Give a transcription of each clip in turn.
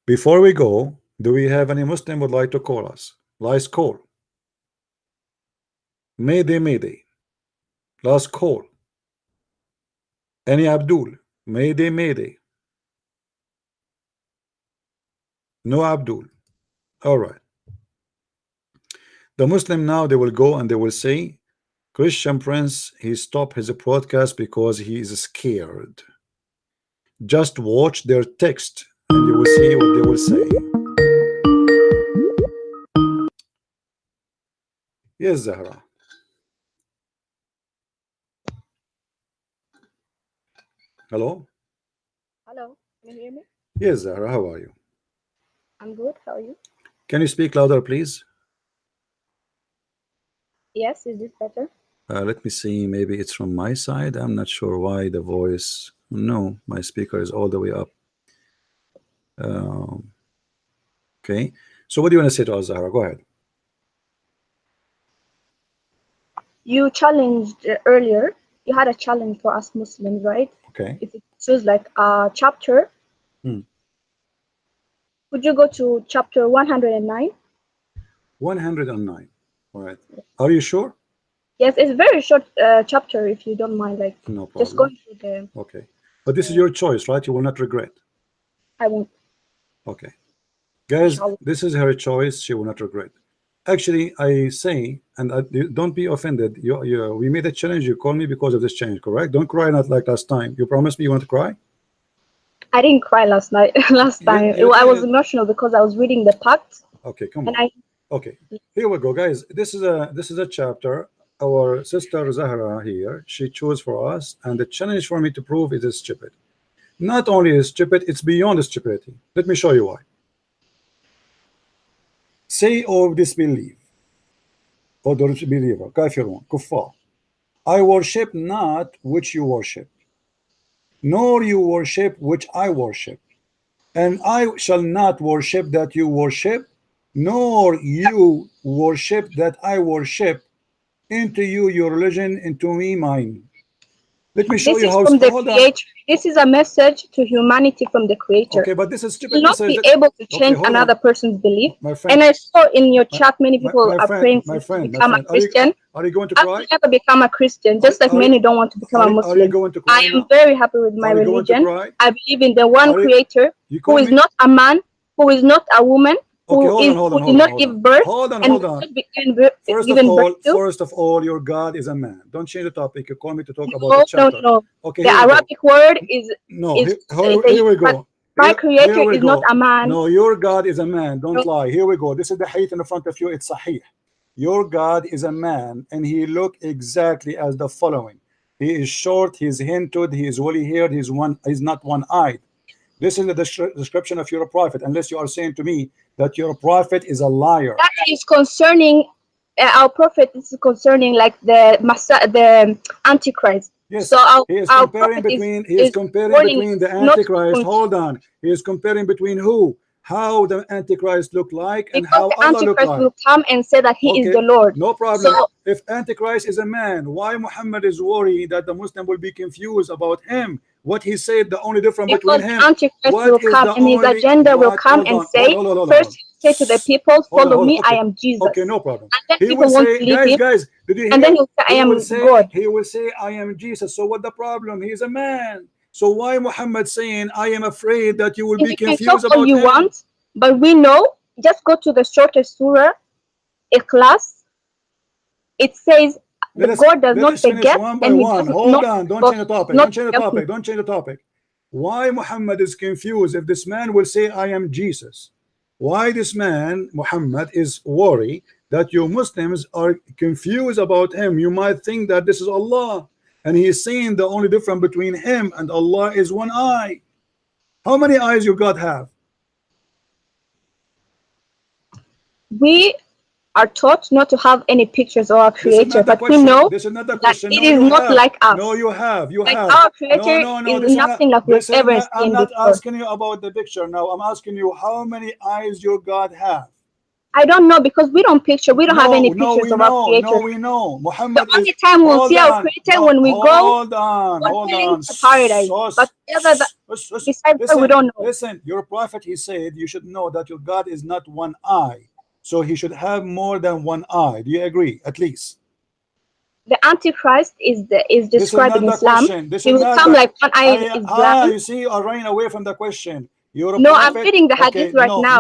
Before we go, do we have any Muslim would like to call us? Last call. Mayday, Mayday. Last call. Any Abdul? Mayday, Mayday. No Abdul. All right. The Muslim now, they will go and they will say, Christian Prince, he stopped his broadcast because he is scared. Just watch their text and you will see what they will say. Yes, Zahra. Hello? Hello, can you hear me? Yes, Zahra, how are you? I'm good. How are you? Can you speak louder, please? Yes, is this better? Let me see, maybe it's from my side. I'm not sure why the voice. No, my speaker is all the way up. Okay, so what do you want to say to us, Zahra? Go ahead. You challenged earlier. You had a challenge for us Muslims, right? Okay. If it choose like a chapter, could you go to chapter 109? 109. All right. Are you sure? Yes, it's a very short chapter. If you don't mind, like No just problem. going through the. Okay, but this is your choice, right? You will not regret. I won't. Okay, guys, Inshallah. this is her choice. She will not regret. Actually, I say, and don't be offended. We made a challenge. You call me because of this challenge, correct? Don't cry, not like last time. You promised me you want to cry. I didn't cry last night. Last time, I was emotional because I was reading the pact. Okay, come on. Okay, here we go, guys. This is a chapter. Our sister Zahra here, she chose for us, and the challenge for me to prove it is stupid. Not only is stupid, it's beyond stupidity. Let me show you why. Say or disbelieve, or disbeliever, kafirun, kuffar. I worship not which you worship, nor you worship which I worship, and I shall not worship that you worship, nor you worship that I worship. Into you your religion, into me mine. Let me show This you is how. from the Hold on. Creator. This is a message to humanity from the Creator. Okay, but this is stupid You will not message. be able to change another person's belief. And I saw in your chat many people are praying to become a Christian. Are you going to I cry? will never become a Christian, just like many don't want to become a Muslim. Are you going to cry? I am very happy with my religion. I believe in the one Creator who is not a man, who is not a woman, who did not give birth, and First of all, your God is a man. Don't change the topic. You call me to talk about the chapter. No. Okay, the Arabic word is here we go. My Creator is not a man. No, your God is a man. Don't lie. Here we go. This is the hadith in front of you. It's sahih. Your God is a man, and he look exactly as the following. He is short, he is hinted, he is woolly haired, he's not one-eyed. This is the description of your prophet, unless you are saying to me that your prophet is a liar. That is concerning our prophet. Is concerning like the Antichrist. Yes. So he is comparing between the Antichrist. Hold on. He is comparing between who? How the Antichrist look like and how Allah look like. Will come and say that he is the Lord. No problem. So, if Antichrist is a man, why Muhammad is worried that the Muslim will be confused about him? What he said, the only difference between him. Antichrist will come and his agenda will come and say, first say to the people, follow me, I am Jesus. Okay, no problem. And then people won't believe him. Guys, did you hear? And then he'll say, I am God. He will say, I am Jesus. So what the problem? He is a man. So why Muhammad saying, I am afraid that you will be confused about all you him? Want, but we know, just go to the shortest surah, Ikhlas. It says, God does not forget. One by one. Hold on, don't change the topic. Don't change the topic. Why Muhammad is confused if this man will say, I am Jesus? Why this man, Muhammad, is worried that you Muslims are confused about him? You might think that this is Allah, and he is saying the only difference between him and Allah is one eye. How many eyes you God have? We are taught not to have any pictures of our Creator, but we know that it is not like us. No, you have. Our Creator is nothing like we've ever seen before. I'm not asking you about the picture now. I'm asking you how many eyes your God have. I don't know, because we don't picture. We don't have any pictures of our Creator. No, we know. Muhammad the only time we'll see our Creator when we go to paradise. But besides that, we don't know. Listen, your prophet, he said you should know that your God is not one eye, so he should have more than one eye. Do you agree? At least. The Antichrist is described in Islam. He will come like one eye is blind. You see, you are running away from the question. No, I'm reading the hadith right now.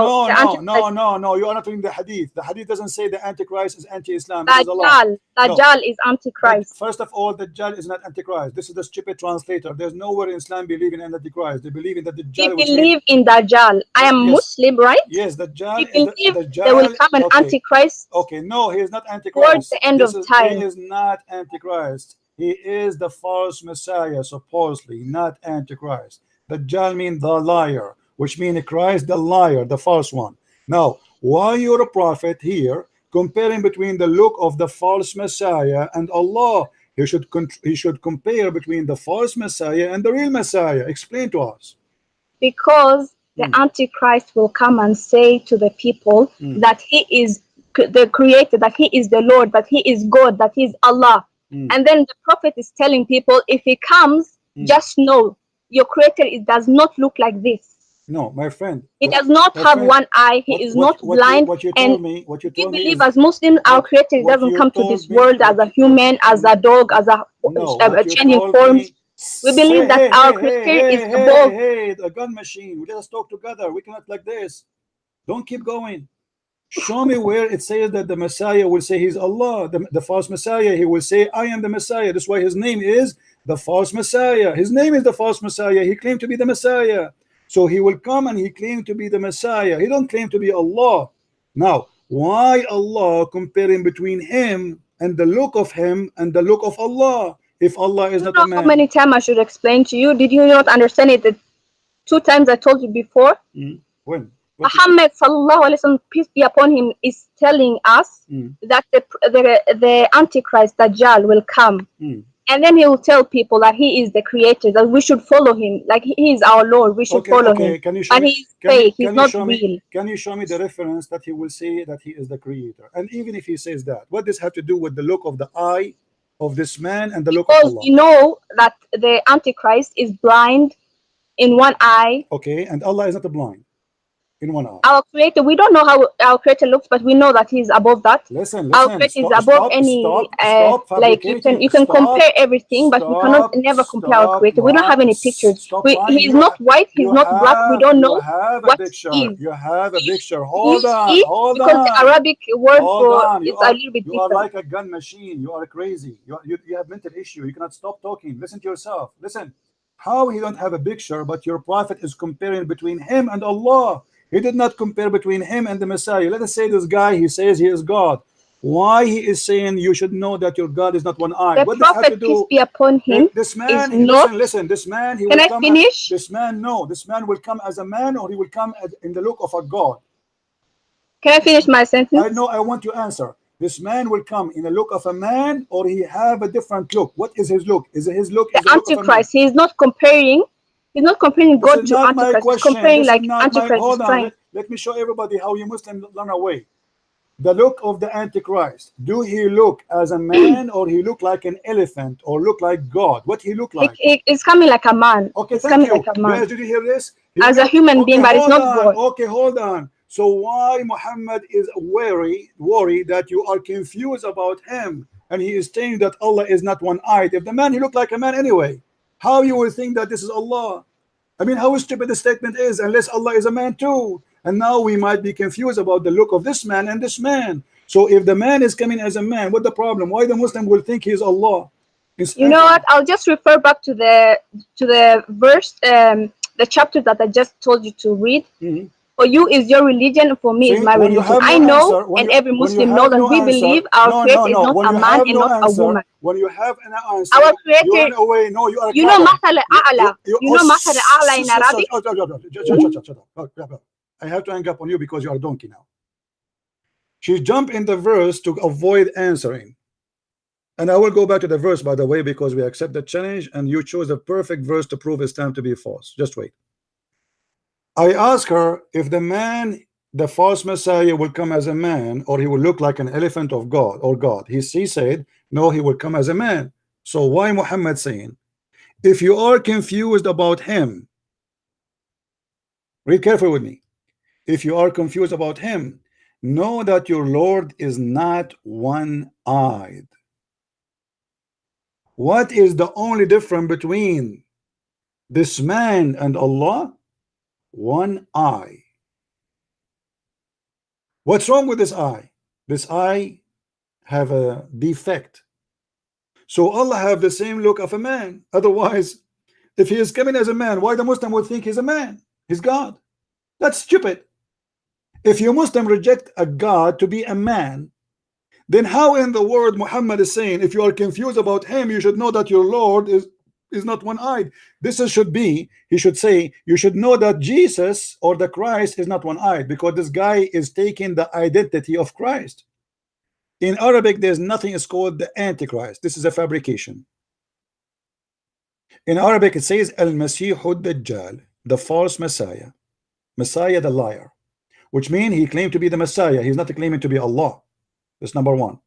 No, you are not reading the hadith. The hadith doesn't say the Antichrist is anti-Islam. Dajjal is Antichrist. First of all, Dajjal is not Antichrist. This is the stupid translator. There's nowhere in Islam believing in Antichrist. They believe in the Dajjal. We believe in Dajjal. I am Muslim, right? Yes, Dajjal. We believe there will come an Antichrist. Okay, no, he is not Antichrist. Towards the end of time. He is not Antichrist. He is the false Messiah, supposedly, not Antichrist. Dajjal means the liar, which means Christ the liar, the false one. Now, why you're a prophet here comparing between the look of the false Messiah and Allah? He should compare between the false Messiah and the real Messiah. Explain to us. Because the Antichrist will come and say to the people that he is the Creator, that he is the Lord, that he is God, that he is Allah. And then the prophet is telling people, if he comes, just know your Creator does not look like this. No, my friend. He does not have one eye. He is not blind. And we believe as Muslims, our Creator doesn't come to this world as a human, as a dog, as a changing forms. We believe that our Creator is above. Hey, the gun machine. Let us talk together. We cannot like this. Don't keep going. Show me where it says that the Messiah will say he's Allah. The false Messiah, he will say, I am the Messiah. That's why his name is the false Messiah. His name is the false Messiah. He claimed to be the Messiah. So he will come and he claimed to be the Messiah. He don't claim to be Allah. Now, why Allah comparing between him and the look of him and the look of Allah? If Allah is not a man. How many times I should explain to you? Did you not understand it? The 2 times I told you before. When? Muhammad sallallahu alaihi wasallam, peace be upon him, is telling us that the Antichrist Dajjal will come. And then he will tell people that he is the Creator, that we should follow him, like he is our Lord, we should follow him. But he's fake, he's not real. Can you show me the reference that he will say that he is the Creator? And even if he says that, what does have to do with the look of the eye of this man and the look of Allah? Because we know that the Antichrist is blind in one eye. Okay, and Allah is not blind in one eye. Our Creator, we don't know how our Creator looks, but we know that he's above that. Listen, our Creator is above any like you can compare everything, but we cannot never compare our Creator. We don't have any pictures. He's not white, he's not black. We don't know what he is. You have a picture. Hold on. Because the Arabic word for is a little bit different. You are like a gun machine. You are crazy. You have mental issue. You cannot stop talking. Listen to yourself. Listen. How he don't have a picture, but your prophet is comparing between him and Allah. He did not compare between him and the Messiah. Let us say this guy, he says he is God. Why he is saying you should know that your God is not one eye? The prophet, peace be upon him, this man, listen, this man, he will come. Finish? This man will come as a man, or he will come in the look of a God. Can I finish my sentence? I know, I want to answer. This man will come in the look of a man, or he have a different look. What is his look? Is his look the Antichrist? He is not comparing. He's not comparing God to Antichrist. He's comparing like Antichrist is trying. Let me show everybody how you Muslims run away. The look of the Antichrist. Do he look as a man, or he look like an elephant, or look like God? What he look like? It's coming like a man. Okay, it's coming like a man. Yes, did you hear this? As a human being, but it's not God. Okay, hold on. So why Muhammad is worried that you are confused about him, and he is saying that Allah is not one-eyed? If the man, he looked like a man anyway, how you will think that this is Allah? I mean, how stupid the statement is, unless Allah is a man too. And now we might be confused about the look of this man and this man. So if the man is coming as a man, what's the problem? Why the Muslim will think he is Allah? You know what? I'll just refer back to the verse, the chapter that I just told you to read. For you is your religion, for me is my religion. I know, and every Muslim knows, and we believe our Creator is not a man and not a woman. When you have an answer, our Creator, you run away. No, you are. You know Mathal A'la. You know Mathal A'la in Arabic. Shut. I have to hang up on you because you are a donkey now. She jumped in the verse to avoid answering. And I will go back to the verse, by the way, because we accept the challenge, and you chose the perfect verse to prove Islam to be false. Just wait. I asked her if the man the false Messiah will come as a man, or he will look like an elephant of God or God. He said, no, he will come as a man. So why Muhammad saying, if you are confused about him, read carefully with me. If you are confused about him, know that your Lord is not one-eyed. What is the only difference between this man and Allah? One eye. What's wrong with this eye? This eye have a defect. So Allah have the same look of a man. Otherwise, if he is coming as a man, why the Muslim would think he's a man? He's God. That's stupid. If you Muslim reject a God to be a man, then how in the world Muhammad is saying, if you are confused about him, you should know that your Lord is not one-eyed? Should be, he should say, you should know that Jesus or the Christ is not one-eyed, because this guy is taking the identity of Christ. In Arabic, there's nothing is called the Antichrist. This is a fabrication. In Arabic, it says Al-Masihud Dajjal, the false Messiah, Messiah the liar, which means he claimed to be the Messiah. He's not claiming to be Allah. That's number one.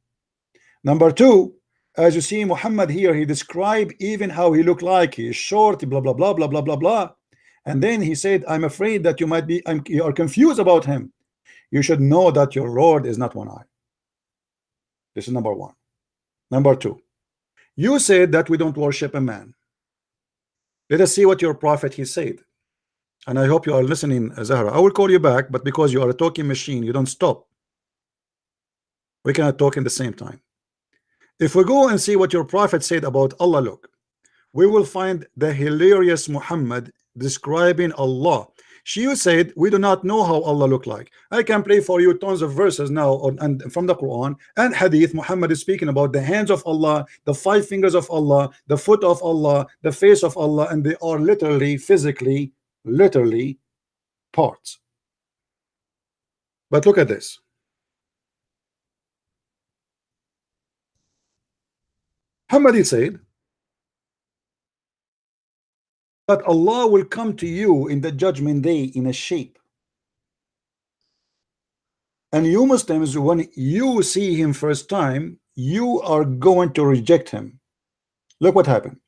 Number two, as you see Muhammad here, he described even how he looked like. He is short, blah blah blah blah blah blah blah, and then he said, I'm afraid that you are confused about him. You should know that your Lord is not one eye. This is number one. Number two, you said that we don't worship a man. Let us see what your prophet he said. And I hope you are listening, Zahara. I will call you back, but because you are a talking machine, you don't stop. We cannot talk in the same time. If we go and see what your prophet said about Allah, look, we will find the hilarious Muhammad describing Allah. She said, we do not know how Allah look like. I can play for you tons of verses now and from the Quran and Hadith. Muhammad is speaking about the hands of Allah, the 5 fingers of Allah, the foot of Allah, the face of Allah, and they are literally, physically, literally parts. But look at this. Muhammad said that Allah will come to you in the judgment day in a shape. And you Muslims, when you see him first time, you are going to reject him. Look what happened.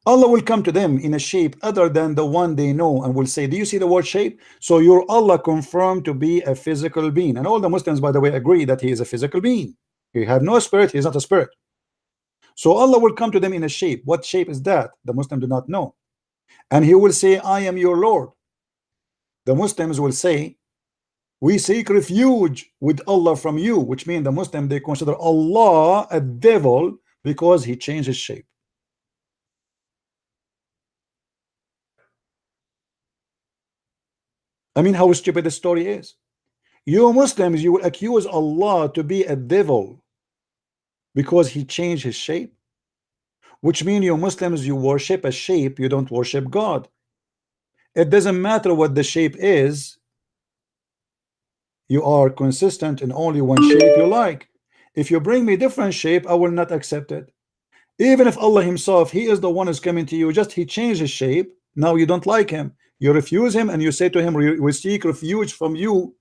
Allah will come to them in a shape other than the one they know and will say, do you see the word shape? So your Allah confirmed to be a physical being. And all the Muslims, by the way, agree that he is a physical being. He had no spirit, he is not a spirit. So Allah will come to them in a shape. What shape is that? The Muslims do not know. And he will say, I am your Lord. The Muslims will say, we seek refuge with Allah from you, which means the Muslim, they consider Allah a devil because he changed his shape. I mean, how stupid the story is. You Muslims, you will accuse Allah to be a devil because he changed his shape, which means you Muslims, you worship a shape, you don't worship God. It doesn't matter what the shape is. You are consistent in only one shape you like. If you bring me different shape, I will not accept it. Even if Allah himself, he is the one who's coming to you, just he changed his shape, now you don't like him, you refuse him, and you say to him, we seek refuge from you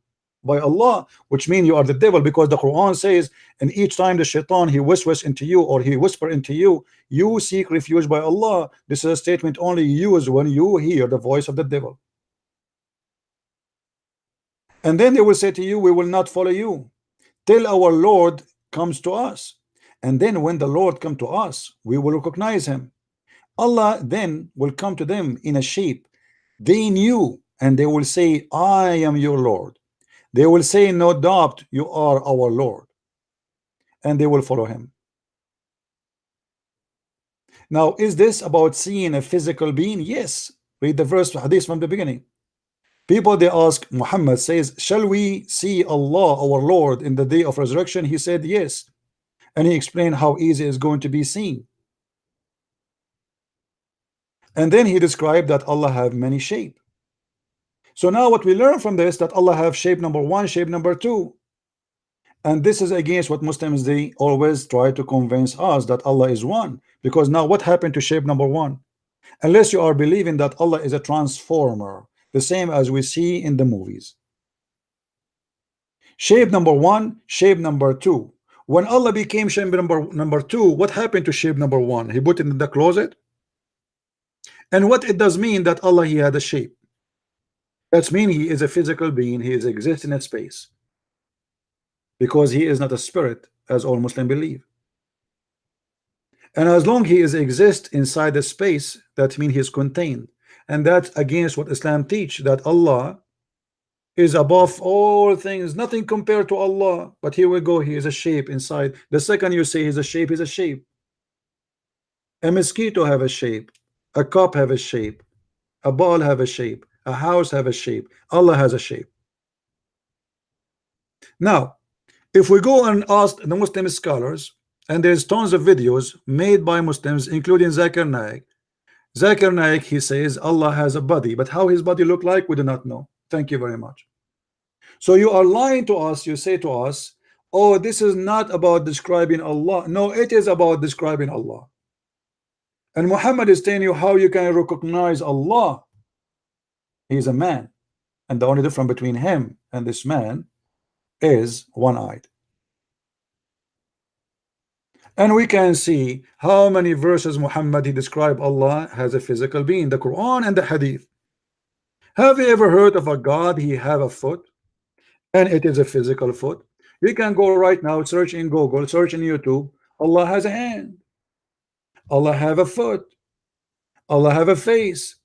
by Allah, which means you are the devil, because the Quran says, and each time the shaitan he whispers into you, or he whisper into you, you seek refuge by Allah. This is a statement only used when you hear the voice of the devil. And then they will say to you, we will not follow you till our Lord comes to us. And then when the Lord come to us, we will recognize him. Allah then will come to them in a shape they knew, and they will say, I am your Lord. They will say, no doubt you are our Lord, and they will follow him. Now, is this about seeing a physical being? Yes. Read the verse hadith from the beginning. People, they ask, Muhammad says, shall we see Allah our Lord in the day of resurrection? He said yes, and he explained how easy it's going to be seen. And then he described that Allah have many shape. So now what we learn from this, that Allah have shape number 1, shape number 2, and this is against what Muslims, they always try to convince us that Allah is one. Because now what happened to shape number 1? Unless you are believing that Allah is a transformer, the same as we see in the movies. Shape number one, shape number two. When Allah became shape number two, what happened to shape number one? He put it in the closet. And what it does mean that Allah, he had a shape. That's mean he is a physical being, he is existing in space. Because he is not a spirit, as all Muslims believe. And as long he is exist inside the space, that means he is contained. And that's against what Islam teach, that Allah is above all things, nothing compared to Allah. But here we go, he is a shape inside. The second you say he's a shape, he's a shape. A mosquito have a shape, a cup have a shape, a ball have a shape, a house have a shape. Allah has a shape. Now, if we go and ask the Muslim scholars, and there's tons of videos made by Muslims, including Zakir Naik. Zakir Naik, he says Allah has a body, but how his body look like, we do not know. Thank you very much. So you are lying to us. You say to us, oh, this is not about describing Allah. No, it is about describing Allah. And Muhammad is telling you how you can recognize Allah. He's a man, and the only difference between him and this man is one-eyed. And we can see how many verses Muhammad he described Allah has a physical being, the Quran and the Hadith. Have you ever heard of a God he have a foot, and it is a physical foot? You can go right now, search in Google, search in YouTube. Allah has a hand. Allah have a foot. Allah have a face.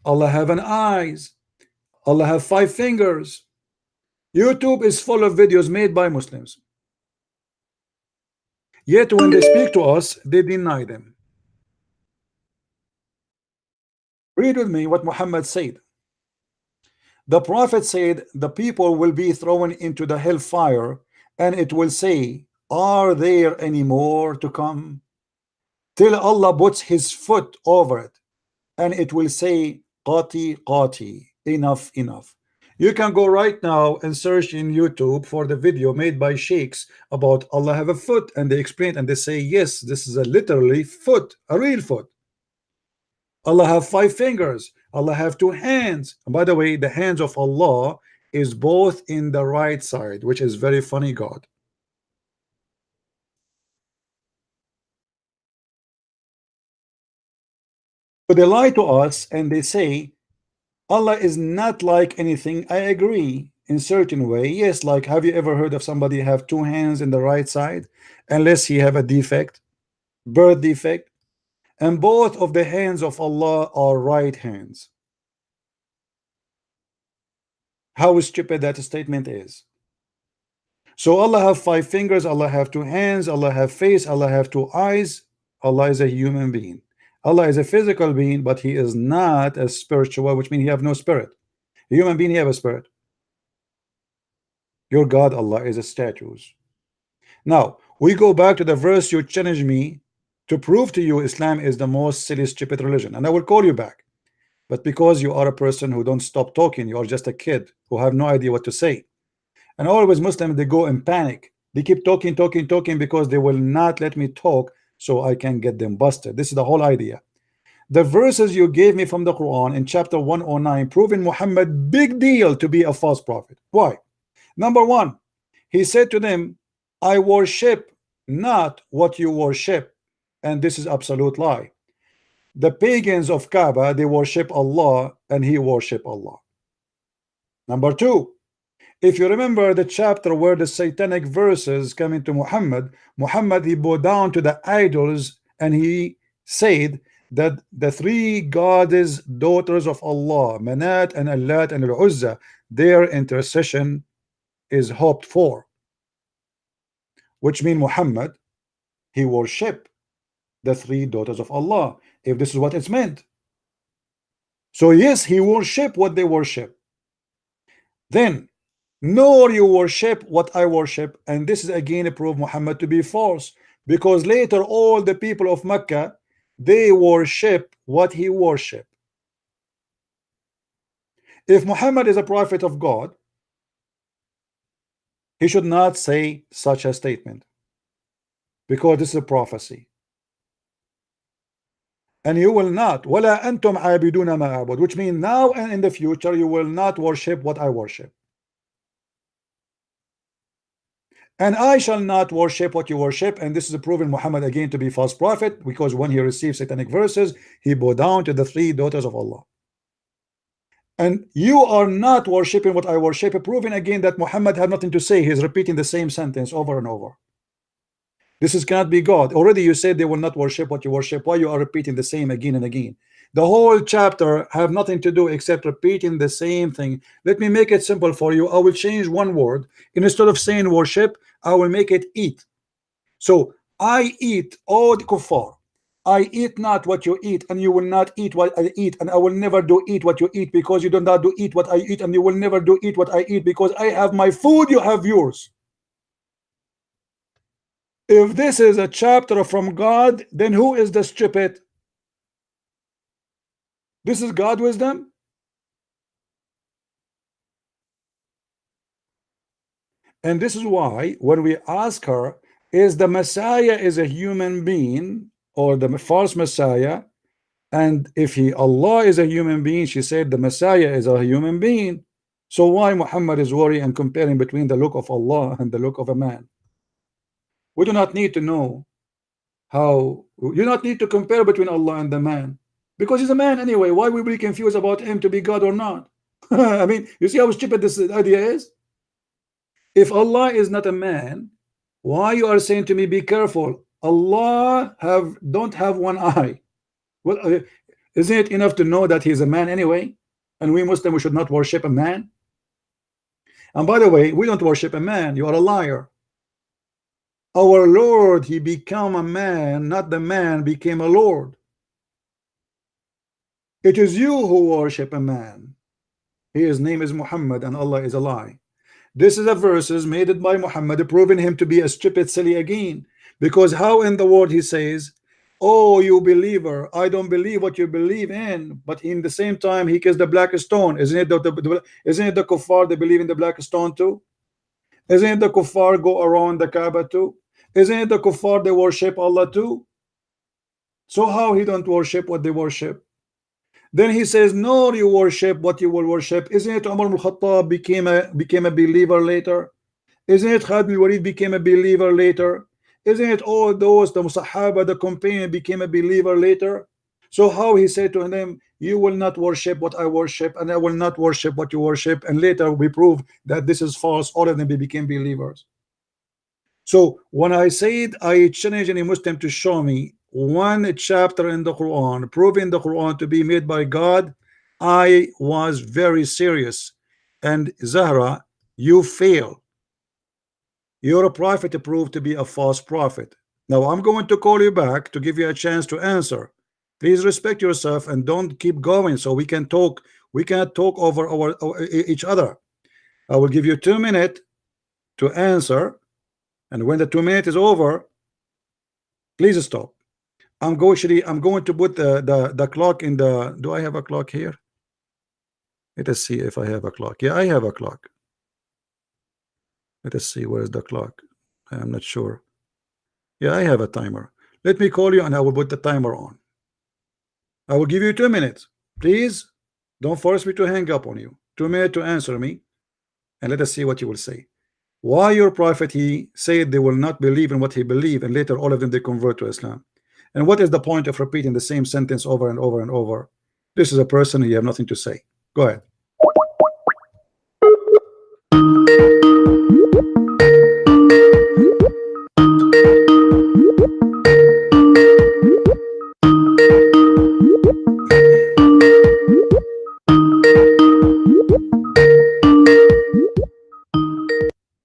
Allah have an eyes. Allah have 5 fingers. YouTube is full of videos made by Muslims. Yet when they speak to us, they deny them. Read with me what Muhammad said. The Prophet said, the people will be thrown into the hellfire, and it will say, are there any more to come? Till Allah puts his foot over it, and it will say, qati qati, enough enough. You can go right now and search in YouTube for the video made by sheikhs about Allah have a foot, and they explain and they say, yes, this is a literally foot, a real foot. Allah have 5 fingers. Allah have 2 hands. And by the way, the hands of Allah is both in the right side, which is very funny God. So they lie to us and they say Allah is not like anything. I agree in certain way. Yes, like have you ever heard of somebody have 2 hands in the right side unless he have a defect, birth defect? And both of the hands of Allah are right hands. How stupid that statement is. So Allah have 5 fingers, Allah have 2 hands, Allah have face, Allah have 2 eyes. Allah is a human being. Allah is a physical being, but he is not a spiritual, which means he have no spirit. A human being, he have a spirit. Your God Allah is a statues. Now we go back to the verse you challenged me to prove to you Islam is the most silly stupid religion, and I will call you back. But because you are a person who don't stop talking, you are just a kid who have no idea what to say. And always Muslims, they go in panic. They keep talking because they will not let me talk so I can get them busted. This is the whole idea. The verses you gave me from the Quran in chapter 109 proving Muhammad big deal to be a false prophet. Why? Number 1, he said to them, I worship not what you worship, and this is absolute lie. The pagans of Kaaba, they worship Allah and he worship Allah. Number 2, if you remember the chapter where the satanic verses come into Muhammad, he bowed down to the idols and he said that the 3 goddess daughters of Allah, Manat and Allat and Al-Uzza, their intercession is hoped for, which means Muhammad, he worship the 3 daughters of Allah, if this is what it's meant. So yes, he worship what they worship. Then nor you worship what I worship, and this is again a proof Muhammad to be false, because later all the people of Mecca, they worship what he worship. If Muhammad is a prophet of God, he should not say such a statement, because this is a prophecy. And you will not, وَلَا أَنْتُمْ عَابِدُونَ مَا أَعْبُدُ, which means now and in the future you will not worship what I worship. And I shall not worship what you worship. And this is proven Muhammad again to be false prophet, because when he received satanic verses, he bowed down to the three daughters of Allah. And you are not worshiping what I worship, proving again that Muhammad had nothing to say. He's repeating the same sentence over and over. This is cannot be God. Already you said they will not worship what you worship. Why you are repeating the same again and again? The whole chapter have nothing to do except repeating the same thing. Let me make it simple for you. I will change one word. Instead of saying worship, I will make it eat. So I eat, all the kuffar. I eat not what you eat, and you will not eat what I eat, and I will never do eat what you eat, because you do not do eat what I eat, and you will never do eat what I eat, because I have my food, you have yours. If this is a chapter from God, then who is the stupid? This is God wisdom. And this is why when we ask her, is the Messiah is a human being or the false Messiah? And if Allah is a human being, she said the Messiah is a human being. So why Muhammad is worrying and comparing between the look of Allah and the look of a man? We do not need to know how. You do not need to compare between Allah and the man, because he's a man anyway. Why would we be confused about him to be God or not? I mean, you see how stupid this idea is? If Allah is not a man, why you are saying to me, be careful? Allah don't have one eye. Well, isn't it enough to know that he's a man anyway? And we Muslims, we should not worship a man. And by the way, we don't worship a man. You are a liar. Our Lord, he became a man, not the man became a Lord. It is you who worship a man. His name is Muhammad, and Allah is a lie. This is a verses made by Muhammad, proving him to be a stupid, silly again. Because how in the world he says, oh, you believer, I don't believe what you believe in, but in the same time he kissed the black stone. Isn't it isn't it the kuffar they believe in the black stone too? Isn't it the kuffar go around the Kaaba too? Isn't it the kuffar they worship Allah too? So how he don't worship what they worship? Then he says, no, you worship what you will worship. Isn't it Umar al-Khattab became a believer later? Isn't it Khalid bin Walid became a believer later? Isn't it all those, the Sahaba, the companion became a believer later? So how he said to them, you will not worship what I worship, and I will not worship what you worship, and later we prove that this is false, all of them became believers. So when I said I challenge any Muslim to show me one chapter in the Quran proving the Quran to be made by God, I was very serious. And Zahra, you fail. You're a prophet proved to be a false prophet. Now I'm going to call you back to give you a chance to answer. Please respect yourself and don't keep going so we can talk. We can't talk over each other. I will give you 2 minutes to answer, and when the 2 minutes is over, please stop. I'm going to put the clock in the. Do I have a clock here? Let us see if I have a clock. Yeah, I have a clock. Let us see, where is the clock? I'm not sure. Yeah, I have a timer. Let me call you and I will put the timer on. I will give you 2 minutes. Please don't force me to hang up on you. 2 minutes to answer me, and let us see what you will say. Why your prophet, he said they will not believe in what he believed, and later all of them they convert to Islam. And what is the point of repeating the same sentence over and over and over? This is a person, you have nothing to say. Go ahead.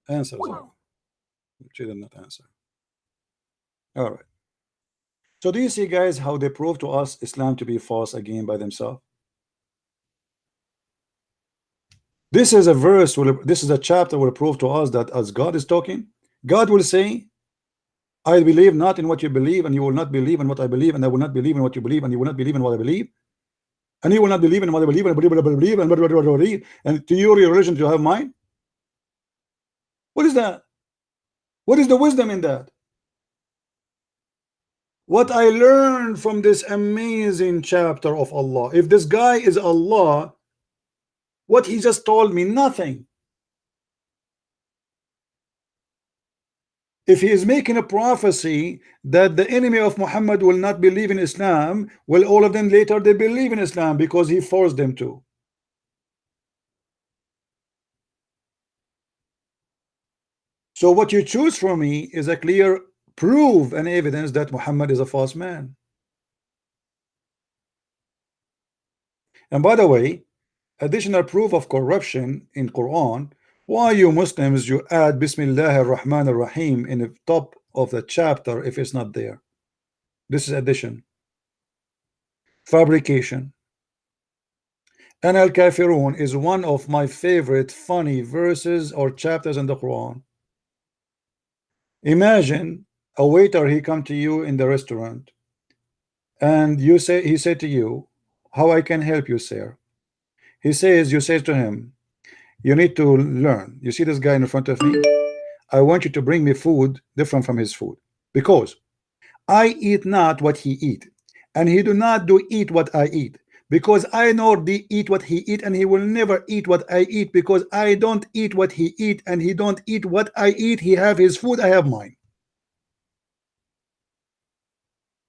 Answer. She did not answer. All right. So do you see, guys, how they prove to us Islam to be false again by themselves? This is a verse, this is a chapter will prove to us that as God is talking, God will say, I believe not in what you believe, and you will not believe in what I believe, and I will not believe in what you believe, and you will not believe in what I believe, and you will not believe in what I believe, and believe, and to your religion to have mine. What is that? What is the wisdom in that? What I learned from this amazing chapter of Allah, if this guy is Allah, what he just told me, nothing. If he is making a prophecy that the enemy of Muhammad will not believe in Islam, well, all of them later they believe in Islam because he forced them to. So what you choose from me is a clear proof and evidence that Muhammad is a false man. And by the way, additional proof of corruption in Quran, why you Muslims you add Bismillah ar-Rahman ar-Rahim in the top of the chapter if it's not there? This is addition. Fabrication. And Al-Kafirun is one of my favorite funny verses or chapters in the Quran. Imagine a waiter, he come to you in the restaurant and he said to you, how I can help you, sir? You say to him, you need to learn. You see this guy in front of me? I want you to bring me food different from his food, because I eat not what he eat, and he do not do eat what I eat, because I nor do eat what he eat, and he will never eat what I eat, because I don't eat what he eat, and he don't eat what I eat. He have his food, I have mine.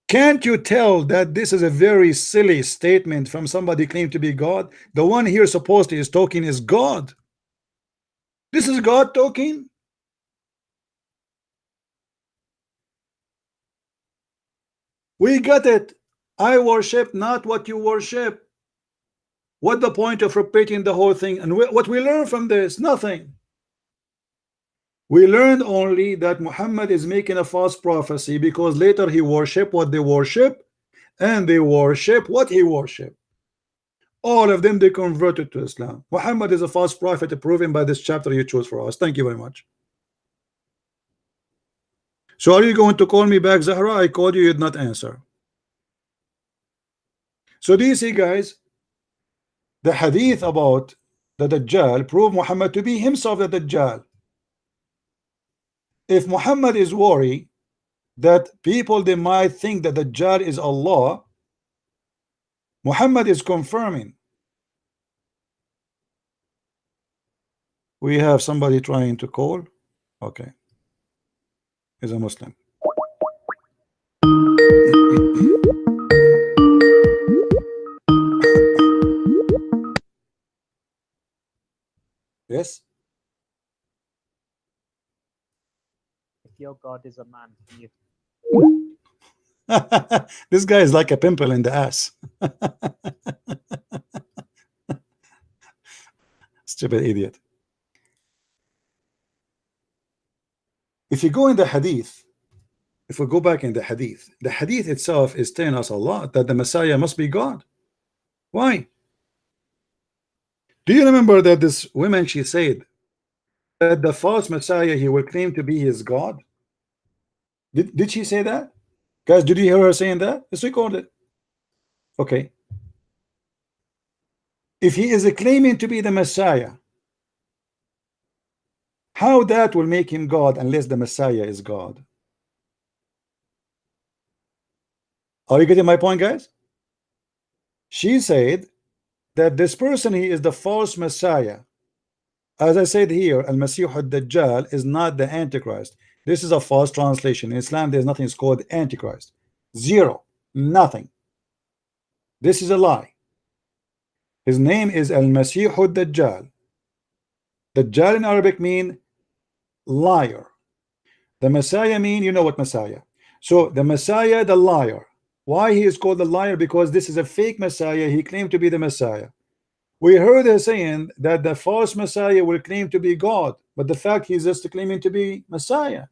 Can't you tell that this is a very silly statement from somebody claimed to be God? The one here supposedly is talking is God. This is God talking. We got it. I worship not what you worship. What the point of repeating the whole thing? And what we learn from this? Nothing. We learned only that Muhammad is making a false prophecy because later he worship what they worship, and they worship what he worship. All of them, they converted to Islam. Muhammad is a false prophet, proven by this chapter you chose for us. Thank you very much. So are you going to call me back, Zahara? I called you, you did not answer. So do you see, guys, the hadith about the Dajjal prove Muhammad to be himself the Dajjal. If Muhammad is worried that people they might think that the Dajjal is Allah, Muhammad is confirming. We have somebody trying to call. Okay, he's a Muslim. Yes. If your God is a man, can you? This guy is like a pimple in the ass. Stupid idiot. If you go in the hadith, if we go back in the hadith itself is telling us a lot that the Messiah must be God. Why? Do you remember that this woman, she said that the false Messiah, he will claim to be his God? Did she say that? Guys, did you hear her saying that? It's recorded. Okay. If he is claiming to be the Messiah, how that will make him God unless the Messiah is God? Are you getting my point, guys? She said that this person, he is the false Messiah. As I said here, Al-Masih al-Dajjal is not the Antichrist. This is a false translation. In Islam, there's nothing called Antichrist. Zero. Nothing. This is a lie. His name is Al-Masih al-Dajjal. Dajjal in Arabic mean liar. The Messiah mean, you know what Messiah. So the Messiah, the liar. Why he is called the liar? Because this is a fake Messiah. He claimed to be the Messiah. We heard her saying that the false Messiah will claim to be God, but the fact he's just claiming to be Messiah.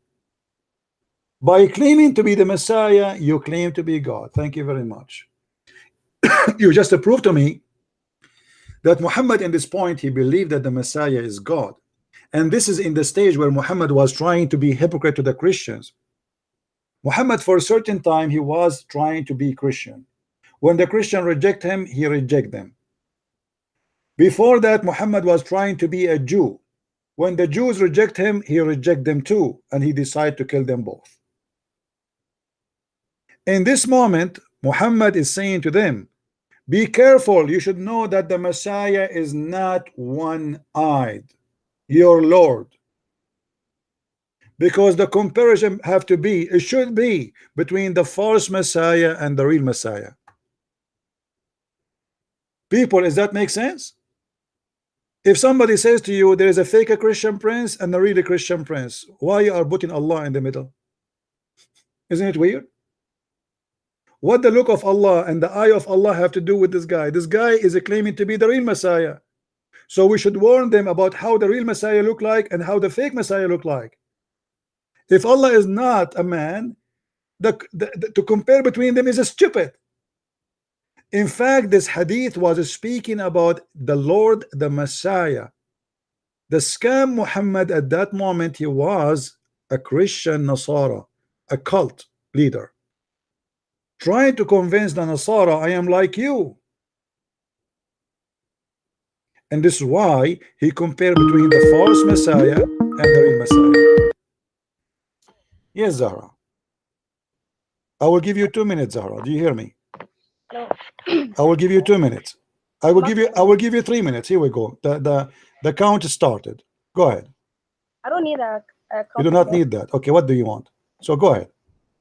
By claiming to be the Messiah, you claim to be God. Thank you very much. You just proved to me that Muhammad in this point, he believed that the Messiah is God. And this is in the stage where Muhammad was trying to be hypocrite to the Christians. Muhammad, for a certain time, he was trying to be Christian. When the Christian reject him, he reject them. Before that, Muhammad was trying to be a Jew. When the Jews reject him, he reject them too, and he decided to kill them both. In this moment, Muhammad is saying to them, be careful, you should know that the Messiah is not one-eyed, your Lord. Because the comparison have to be, it should be between the false Messiah and the real Messiah. People, does that make sense? If somebody says to you there is a fake Christian prince and a really Christian prince, why you are putting Allah in the middle? Isn't it weird? What the look of Allah and the eye of Allah have to do with this guy? This guy is claiming to be the real Messiah. So we should warn them about how the real Messiah look like and how the fake Messiah look like. If Allah is not a man, to compare between them is stupid. In fact, this hadith was speaking about the Lord, the Messiah. The scam Muhammad at that moment, he was a Christian Nasara, a cult leader, trying to convince the Nasara, I am like you. And this is why he compared between the false Messiah and the real Messiah. Yes, Zahra. I will give you 2 minutes, Zahra. Do you hear me? No. I will give you 2 minutes. I will give you 3 minutes. Here we go. The count started. Go ahead. I don't need a You do not need that. Okay, what do you want? So go ahead.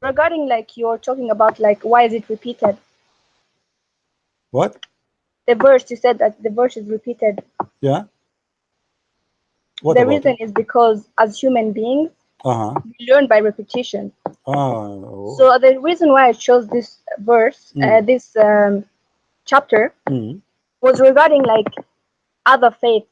Regarding like you're talking about like why is it repeated? What? The verse, you said that the verse is repeated. Yeah. What the about reason it? is because as human beings, we learn by repetition. Oh. So the reason why I chose this verse, this chapter, was regarding like other faiths,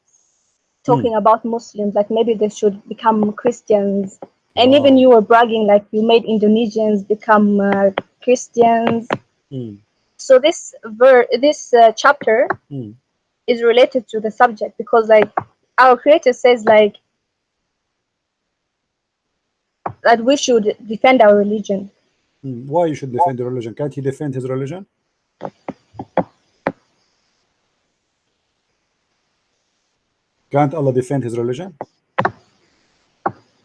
talking about Muslims, like maybe they should become Christians. And even you were bragging like you made Indonesians become Christians. So this chapter is related to the subject because like our Creator says like that we should defend our religion. Why you should defend the religion? Can't he defend his religion? Can't Allah defend his religion?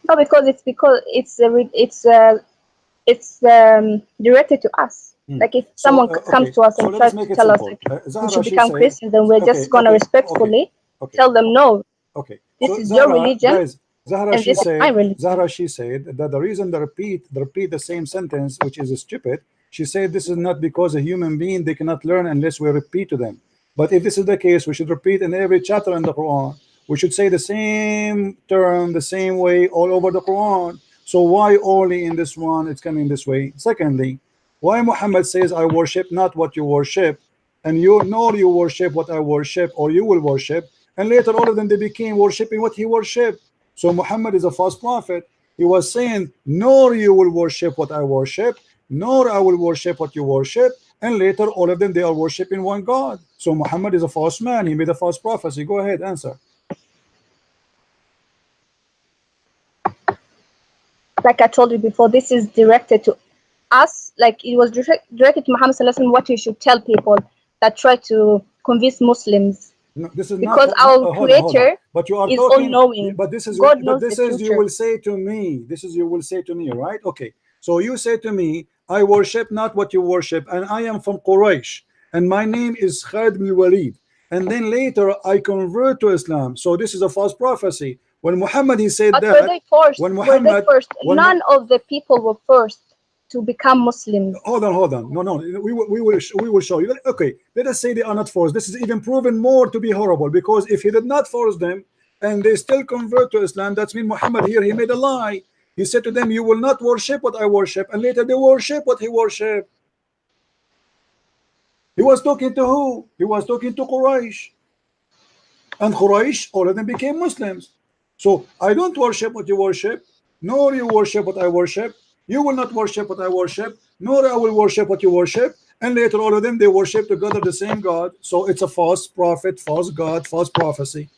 No, because it's directed to us. Like if someone comes to us and tries to tell us like, Zahra, we should become Christians, then we're just gonna respectfully tell them no. Okay. This so is Zahra, your religion, guys, Zahra, and she this is said, my religion. Zahra, she said that the reason they repeat the same sentence, which is stupid, she said this is not because a human being they cannot learn unless we repeat to them. But if this is the case, we should repeat in every chapter in the Quran. We should say the same term the same way all over the Quran. So why only in this one it's coming this way? Secondly, why Muhammad says I worship not what you worship, and you nor you worship what I worship, or you will worship, and later all of them they became worshiping what he worshiped. So Muhammad is a false prophet. He was saying nor you will worship what I worship, nor I will worship what you worship, and later all of them they are worshiping one God. So Muhammad is a false man. He made a false prophecy. Go ahead, answer. Like I told you before, this is directed to us. Like it was directed to Muhammad Sallallahu Alaihi Wasallam, what he should tell people that try to convince Muslims. No, this is because not, our Creator but you are is talking, all-knowing. but this is God knows the you future. will say to me, this is you will say to me, right? Okay, so you say to me, I worship not what you worship, and I am from Quraysh, and my name is Khalid bin Walid, and then later I convert to Islam. So this is a false prophecy. When Muhammad he said But that, were they forced? None of the people were forced to become Muslims. Hold on. No, we will show you. Okay, let us say they are not forced. This is even proven more to be horrible, because if he did not force them and they still convert to Islam, that's mean Muhammad here he made a lie. He said to them, you will not worship what I worship, and later they worship what he worshiped. He was talking to who? He was talking to Quraysh, and Quraysh all of them became Muslims. So I don't worship what you worship, nor you worship what I worship. You will not worship what I worship, nor I will worship what you worship. And later all of them they worship together the same God. So it's a false prophet, false God, false prophecy.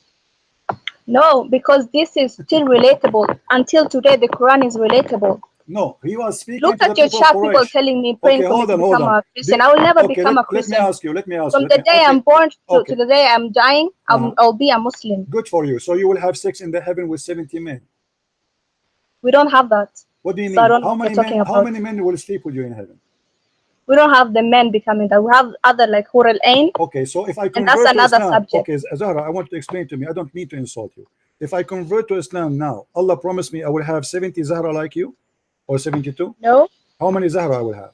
No, because this is still relatable. Until today the Quran is relatable. No, he was speaking. Look to at your chat, people telling me, praying for me to become a Christian. I will never become a Christian. Let me ask you. From the day I'm born to the day I'm dying, I'll be a Muslim. Good for you. So you will have sex in the heaven with 70 men. We don't have that. What do you mean? So how many men will sleep with you in heaven? We don't have the men becoming that. We have other like Hur al-Ain. Okay, so if I convert and that's another to Islam, subject. Okay, Zahra, I want to explain to me. I don't mean to insult you. If I convert to Islam now, Allah promised me I will have 70 Zahra like you, or 72. No. How many Zahra I will have?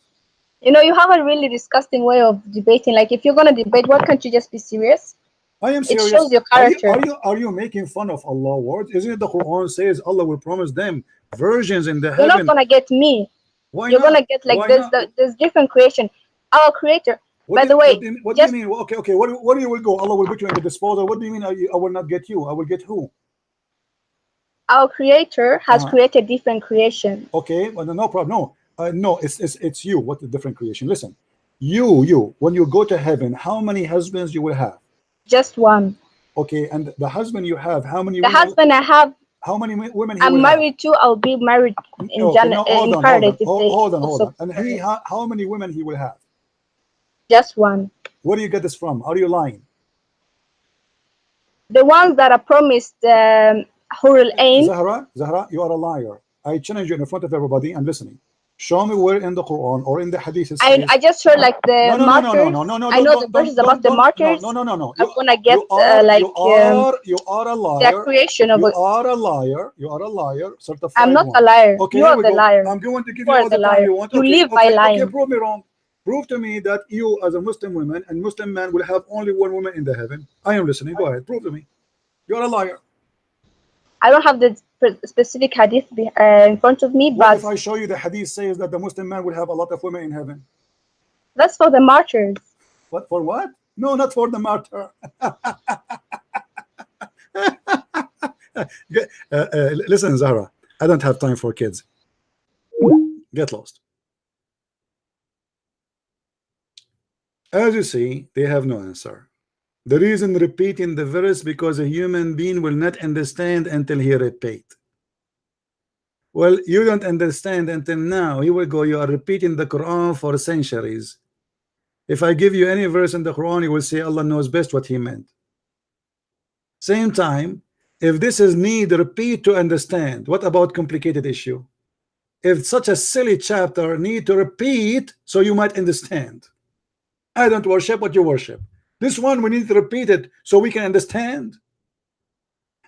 You know, you have a really disgusting way of debating. Like, if you're gonna debate, why can't you just be serious? I am It serious. shows your character. Are you making fun of Allah words? Isn't it the Quran says Allah will promise them virgins in the You're not heaven? gonna get me. Why You're not? gonna get like Why not? there's different creation. Our creator. What By do the you, way, what do you just mean? Okay, okay. What do you will go? Allah will put you in the disposal. What do you mean? I will not get you. I will get who? our creator has created different creation. Okay, well, no problem. No, no, it's you. What the different creation? Listen, you. When you go to heaven, how many husbands you will have? Just one. Okay, and the husband you have, how many The women? husband I have, How many women he I'm will have? married to. I'll be married in Okay, no, hold in on, paradise if they hold on. also. And he, how many women he will have? Just one. Where do you get this from? Are you lying? The ones that are promised Hurul Ain. Zahra, you are a liar. I challenge you in front of everybody and listening. Show me where in the Quran or in the Hadith it says. I just heard like the martyrs. No. I know the verses about the martyrs. No. I'm gonna get You are a liar. the creation of You are a liar. You are a liar. Certified. I'm not one. a liar. Okay, You are the liar. I'm going to give You you are all the the time liar. you want. You Okay, live by lying. Okay, prove me wrong. Prove to me that you, as a Muslim woman and Muslim man, will have only one woman in the heaven. I am listening. Go ahead. Prove to me. You're a liar. I don't have the specific hadith in front of me, What but if I show you the hadith says that the Muslim man will have a lot of women in heaven? that's for the martyrs. What, for what? No, not for the martyr. Listen, Zahra, I don't have time for kids. Get lost. As you see, they have no answer. The reason repeating the verse because a human being will not understand until he repeat. Well, you don't understand until now. You will go, you are repeating the Quran for centuries. If I give you any verse in the Quran, you will say Allah knows best what he meant. Same time, if this is need repeat to understand, what about complicated issue? If such a silly chapter need to repeat so you might understand. I don't worship what you worship. This one we need to repeat it so we can understand.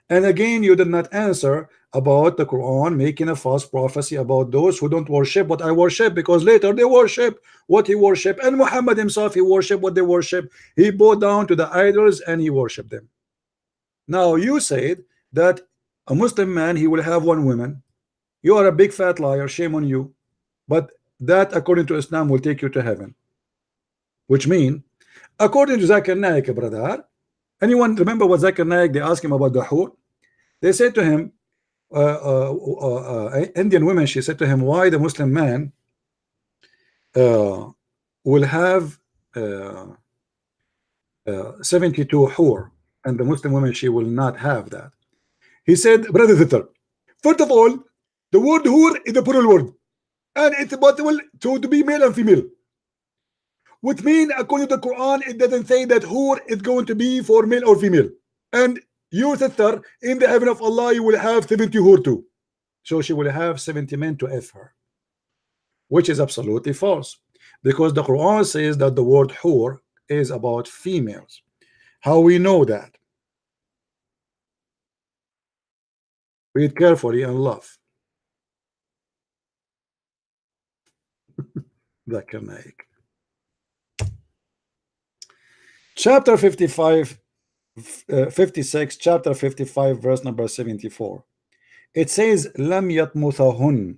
And again, you did not answer about the Quran making a false prophecy about those who don't worship what I worship, because later they worship what he worship, and Muhammad himself, he worship what they worship. He bowed down to the idols and he worshiped them. Now you said that a Muslim man, he will have one woman. You are a big fat liar, shame on you. But that according to Islam will take you to heaven, which mean according to Zakir Naik, brother, anyone remember what Zakir Naik, they asked him about the hur? They said to him, Indian women, she said to him, why the Muslim man will have 72 hur, and the Muslim woman, she will not have that. He said, brother sister, first of all, the word hur is a plural word, and it's possible to be male and female, which means according to the Quran, it doesn't say that hur is going to be for male or female. And your sister, in the heaven of Allah, you will have 70 hur too. So she will have 70 men to F her, which is absolutely false, because the Quran says that the word hur is about females. How we know that? Read carefully and love. Zakir Naik. Chapter 55, 56, chapter 55, verse number 74. It says, Lam yatmuthahun.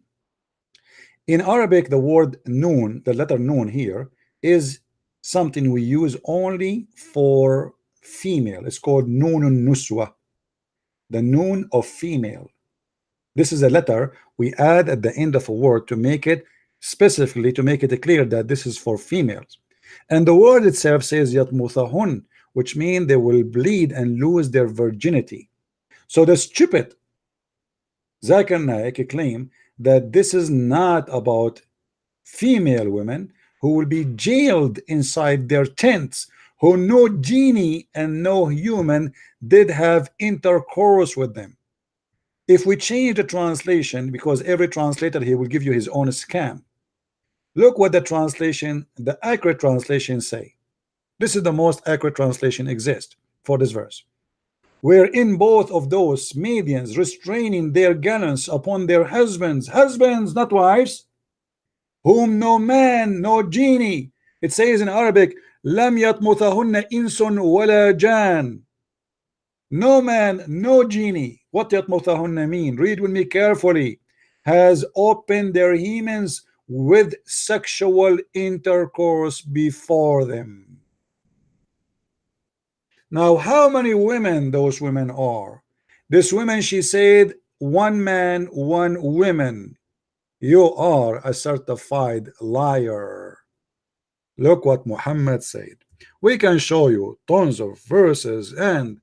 In Arabic, the word noon, the letter noon here, is something we use only for female. It's called noonun nuswa, the noon of female. This is a letter we add at the end of a word to make it specifically, to make it clear that this is for females. And the word itself says yatmuthahun, which means they will bleed and lose their virginity. So the stupid Zakir Naik claim that this is not about female women who will be jailed inside their tents, who no genie and no human did have intercourse with them. If we change the translation, because every translator here will give you his own scam, look what the translation, the accurate translation say. This is the most accurate translation exist for this verse. wherein both of those maidens restraining their gallants upon their husbands, not wives, whom no man, no genie. It says in Arabic, لم يطمثهن إنس ولا جان. No man, no genie. What يطمثهن mean? Read with me carefully. Has opened their hymens with sexual intercourse before them. Now, how many women those women are? This women, she said, one man, one woman. You are a certified liar. Look what Muhammad said. We can show you tons of verses and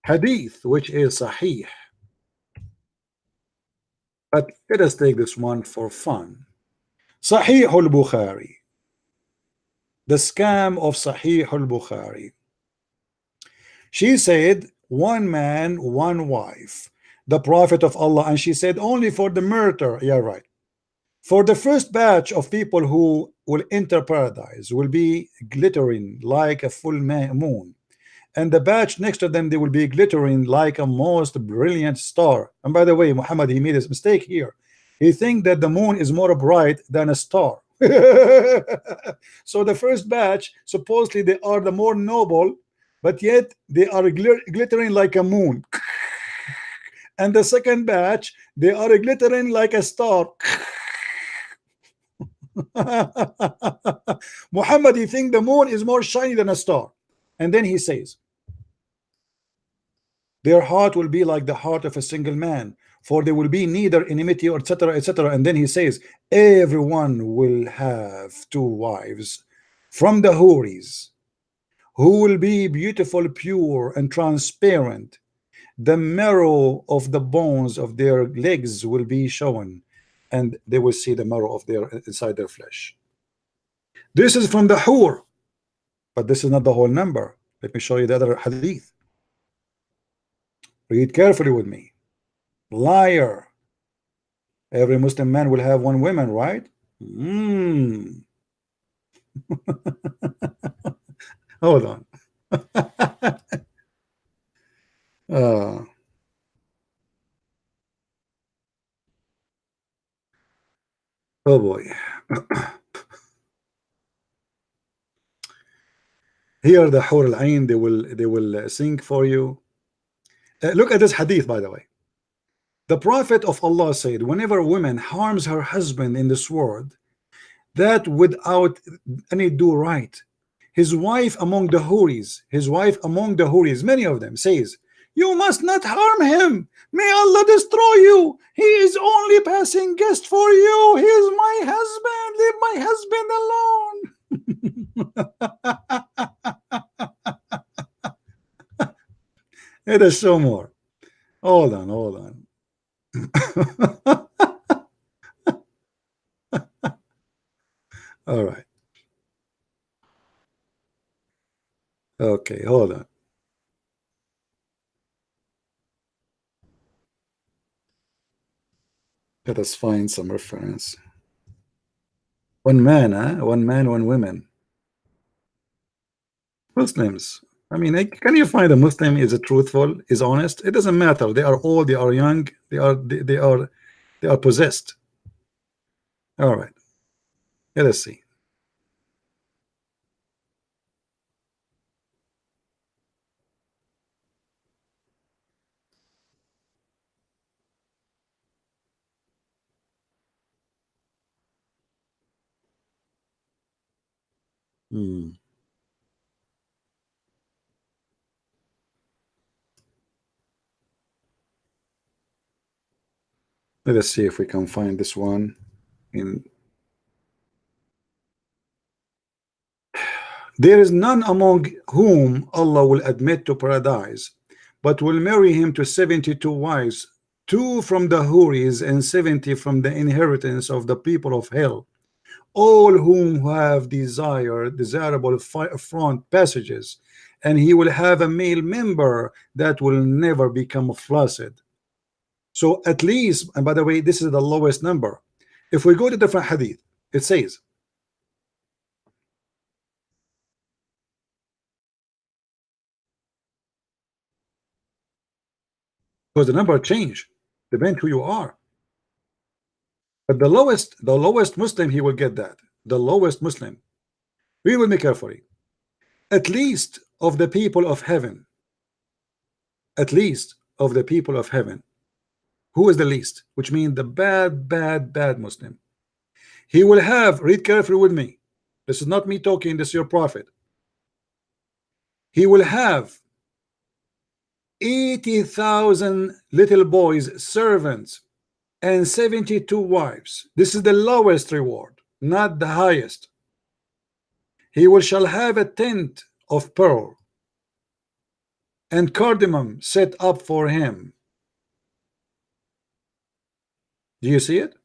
hadith which is sahih, but let us take this one for fun. Sahih al-Bukhari, the scam of Sahih al-Bukhari. She said one man, one wife, the Prophet of Allah, and she said only for the murder. Yeah, right. For the first batch of people who will enter paradise will be glittering like a full moon, and the batch next to them, they will be glittering like a most brilliant star. And by the way, Muhammad, he made a mistake here. He think that the moon is more bright than a star. So the first batch, supposedly they are the more noble, but yet they are glittering like a moon. And the second batch, they are glittering like a star. Muhammad, he think the moon is more shiny than a star. And then he says, their heart will be like the heart of a single man, for there will be neither enmity or etc etc. And then he says, everyone will have two wives from the houris, who will be beautiful, pure and transparent. The marrow of the bones of their legs will be shown, and they will see the marrow of their inside their flesh. This is from the hur, but this is not the whole number. Let me show you the other hadith. Read carefully with me. Liar. Every Muslim man will have one woman, right? Hold on. Oh boy. Here the Hur al-Ain, they will sing for you. Look at this hadith, by the way. The Prophet of Allah said, whenever a woman harms her husband in this world, that without any do right, his wife among the Houris, many of them says, you must not harm him. May Allah destroy you. He is only passing guest for you. He is my husband. Leave my husband alone. Let us show more. Hold on. All right. Okay, hold on. Let us find some reference. One man, one woman. Muslims. I mean, can you find a Muslim is truthful, is honest? It doesn't matter. They are old, they are young, they are possessed. All right. Let us see. Let us see if we can find this one in. There is none among whom Allah will admit to paradise, but will marry him to 72 wives, 2 from the Houris and 70 from the inheritance of the people of hell, all whom have desirable front passages, and he will have a male member that will never become flaccid. So at least, and by the way, this is the lowest number. If we go to different hadith, it says, because the number change depend who you are. But the lowest Muslim, he will get that. The lowest Muslim. We will make carefully. At least of the people of heaven. At least of the people of heaven. Who is the least? Which means the bad Muslim. He will have, read carefully with me. This is not me talking, this is your prophet. He will have 80,000 little boys, servants, and 72 wives. This is the lowest reward, not the highest. He will shall have a tent of pearl and cardamom set up for him. Do you see it?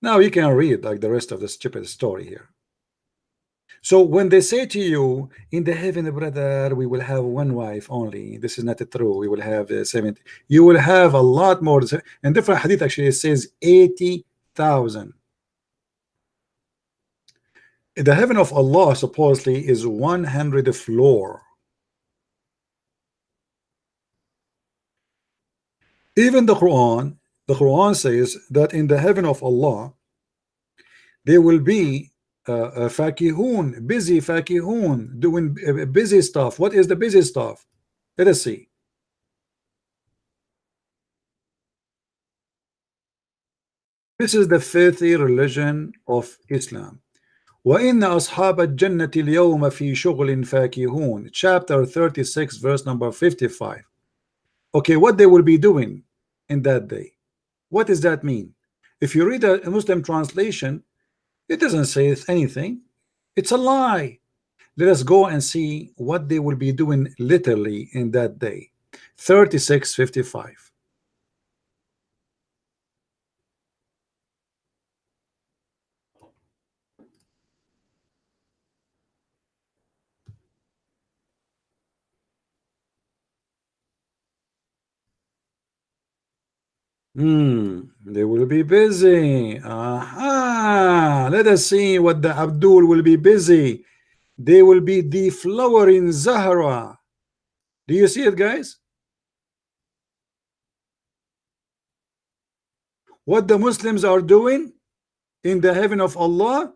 Now you can read like the rest of the stupid story here. So when they say to you, in the heaven, brother, we will have one wife only, this is not true, we will have 70, you will have a lot more. And different hadith actually, it says 80,000. The heaven of Allah supposedly is 100 floor. Even the Quran says that in the heaven of Allah there will be fakihun, busy fakihun, doing busy stuff. What is the busy stuff? Let us see. This is the filthy religion of Islam. وَإِنَّ أَصْحَابَ الْجَنَّةِ الْيَوْمَ فِي شُغْلٍ فَاكِهُونَ, chapter 36 verse number 55. Okay, what they will be doing in that day. What does that mean? If you read a Muslim translation, it doesn't say anything. It's a lie. Let us go and see what they will be doing literally in that day. 36:55. They will be busy. Aha. Let us see what the Abdul will be busy. They will be deflowering Zahara. Do you see it, guys? What the Muslims are doing in the heaven of Allah,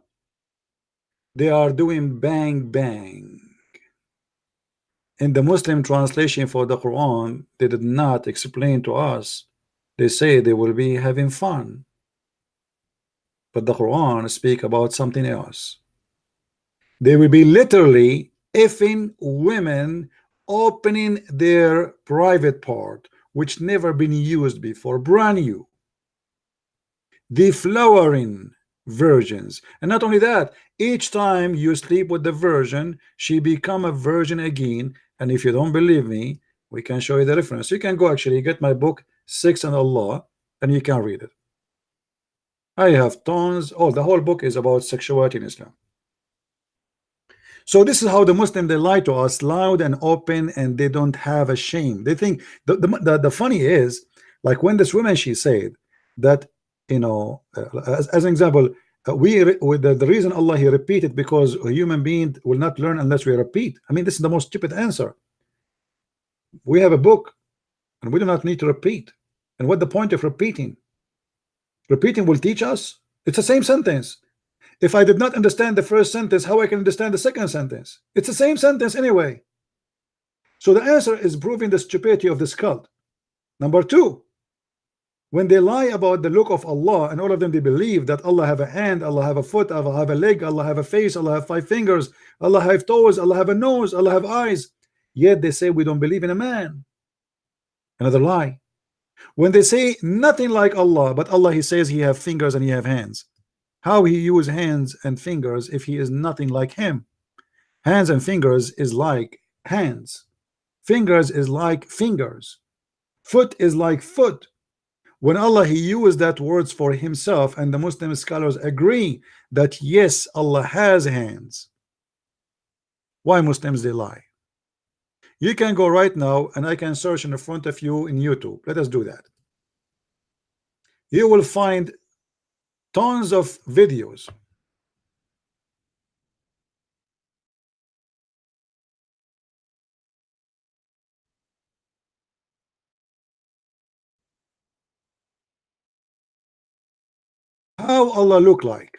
they are doing bang bang. In the Muslim translation for the Quran, they did not explain to us. They say they will be having fun, but the Quran speak about something else. They will be literally effing women, opening their private part which never been used before, brand new, deflowering virgins. And not only that, each time you sleep with the virgin, she become a virgin again. And if you don't believe me, we can show you the reference. You can go actually get my book Sex and Allah and you can read it. I have tons. Oh, the whole book is about sexuality in Islam. So this is how the Muslim, they lie to us loud and open, and they don't have a shame. They think the funny is, like when this woman, she said that, you know, as an example, with the reason Allah he repeated, because a human being will not learn unless we repeat. I mean, this is the most stupid answer. We have a book and we do not need to repeat. And what the point of repeating? Repeating will teach us. It's the same sentence. If I did not understand the first sentence, how I can understand the second sentence? It's the same sentence anyway. So the answer is proving the stupidity of this cult. Number two, when they lie about the look of Allah, and all of them, they believe that Allah have a hand, Allah have a foot, Allah have a leg, Allah have a face, Allah have 5 fingers, Allah have toes, Allah have a nose, Allah have eyes. Yet they say we don't believe in a man. Another lie. When they say nothing like Allah, but Allah he says he have fingers and he have hands. How he use hands and fingers if he is nothing like him? Hands and fingers is like hands. Fingers is like fingers. Foot is like foot. When Allah he used that words for himself, and the Muslim scholars agree that yes, Allah has hands. Why Muslims they lie? You can go right now and I can search in front of you in YouTube. Let us do that. You will find tons of videos How Allah look like?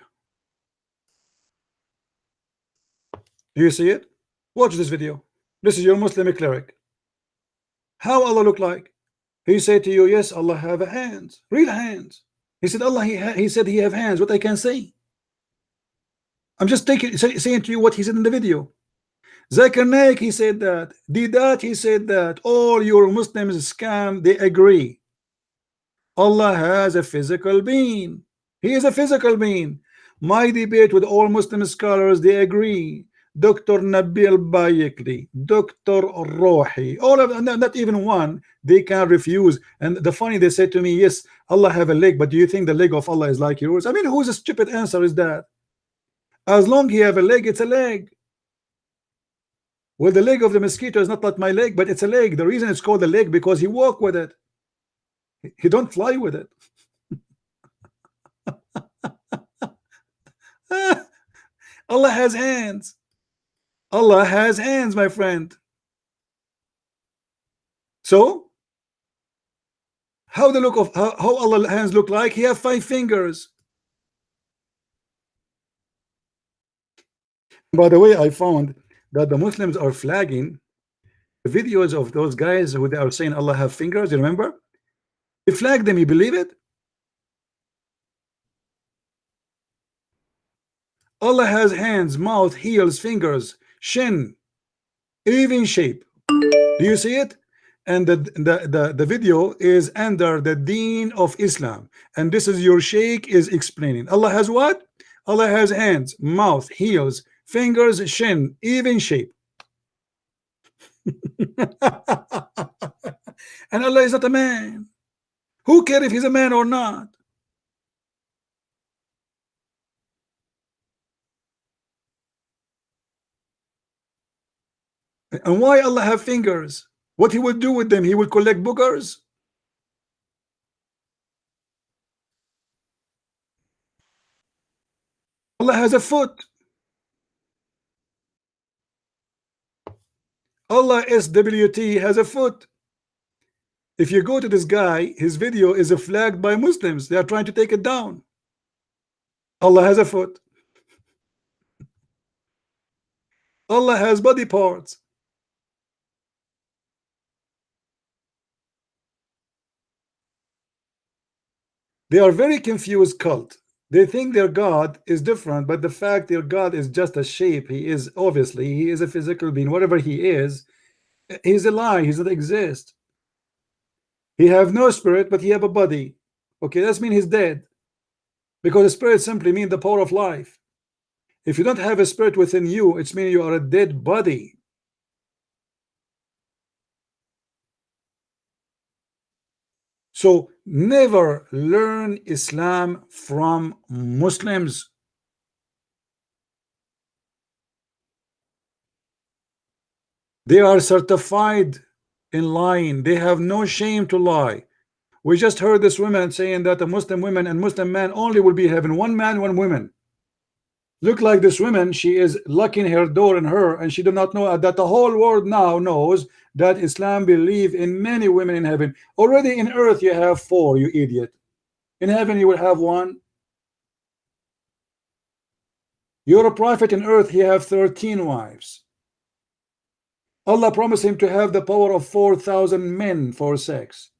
Do you see it? Watch this video. This is your Muslim cleric. How Allah look like? He said to you, yes, Allah have hands, real hands. He said Allah, he said he have hands. What I can say? I'm just saying to you what he said in the video. Zakir Naik, he said that. Didat, he said that. All your Muslims scam, they agree. Allah has a physical being. He is a physical being. My debate with all Muslim scholars, they agree. Dr. Nabil Bayekli, Dr. Rohi, all of them, not even one, they can refuse. And the funny, they said to me, yes, Allah have a leg, but do you think the leg of Allah is like yours? I mean, whose a stupid answer is that? As long as you have a leg, it's a leg. Well, the leg of the mosquito is not like my leg, but it's a leg. The reason it's called a leg because he walk with it. He don't fly with it. Allah has hands. Allah has hands, my friend. So, how the look of how Allah's hands look like? He have 5 fingers. By the way, I found that the Muslims are flagging the videos of those guys who they are saying Allah have fingers. You remember? They flagged them. You believe it? Allah has hands, mouth, heels, fingers, shin, even shape. Do you see it? And the video is under the Deen of Islam, and this is your Sheikh is explaining. Allah has what? Allah has hands, mouth, heels, fingers, shin, even shape. And Allah is not a man. Who cares if he's a man or not? And why Allah have fingers? What he would do with them? He would collect boogers. Allah has a foot. Allah SWT has a foot. If you go to this guy, his video is flagged by Muslims. They are trying to take it down. Allah has a foot. Allah has body parts. They are very confused cult. They think their God is different, but the fact their God is just a shape. He is obviously, he is a physical being. Whatever he is, he's a lie. He doesn't exist. He have no spirit, but he have a body. Okay, that means he's dead. Because the spirit simply means the power of life. If you don't have a spirit within you, it's means you are a dead body. So never learn Islam from Muslims. They are certified in lying. They have no shame to lie. We just heard this woman saying that the Muslim women and Muslim men only will be heaven. One man, one woman. Look like this woman, she is locking her door in her, and she do not know that the whole world now knows that Islam believe in many women in heaven. Already in earth you have 4, you idiot. In heaven you will have 1. You're a prophet in earth, he have 13 wives. Allah promised him to have the power of 4,000 men for sex.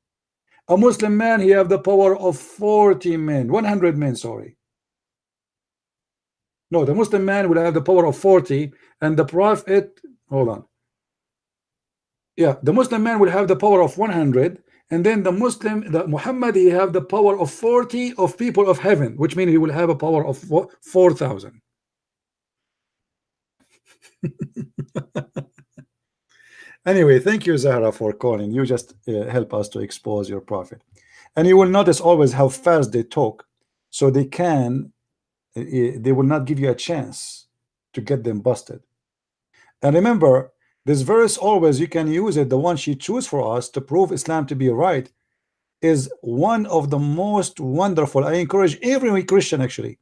A Muslim man, he have the power of 40 men, 100 men, sorry. No, the Muslim man will have the power of 40, and the prophet, hold on. Yeah, the Muslim man will have the power of 100, and then the Muhammad, he have the power of 40 of people of heaven, which means he will have a power of 4,000. Anyway, thank you, Zahara, for calling. You just help us to expose your prophet. And you will notice always how fast they talk, so they will not give you a chance to get them busted. And remember, this verse always, you can use it, the one she chose for us to prove Islam to be right, is one of the most wonderful. I encourage every Christian actually